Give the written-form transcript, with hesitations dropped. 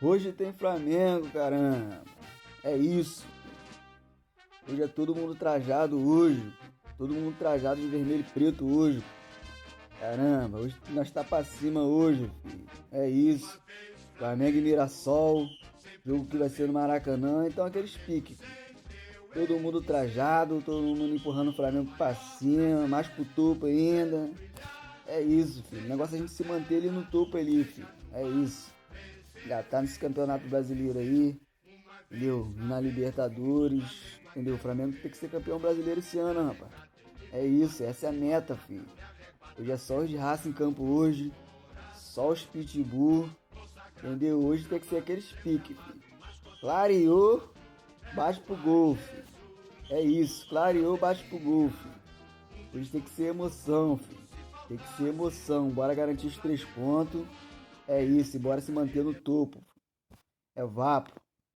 Hoje tem Flamengo, caramba. É isso. Hoje é todo mundo trajado hoje. Todo mundo trajado de vermelho e preto hoje. Caramba, hoje nós tá pra cima hoje, filho. É isso. Flamengo e Mirassol. Jogo que vai ser no Maracanã. Então aqueles piques. Todo mundo trajado, todo mundo empurrando o Flamengo pra cima, mais pro topo ainda. É isso, filho. O negócio é a gente se manter ali no topo ali, filho. É isso. Engatar nesse campeonato brasileiro aí, entendeu? Na Libertadores, entendeu? O Flamengo tem que ser campeão brasileiro esse ano, rapaz. É isso, essa é a meta, filho. Hoje é só os de raça em campo hoje, só os pitbull, entendeu? Hoje tem que ser aqueles piques, filho. Clareou, bate pro gol, filho. É isso, clareou, bate pro gol, filho. Hoje tem que ser emoção, filho. Tem que ser emoção. Bora garantir os 3 pontos. É isso, e bora se manter no topo. É vapo.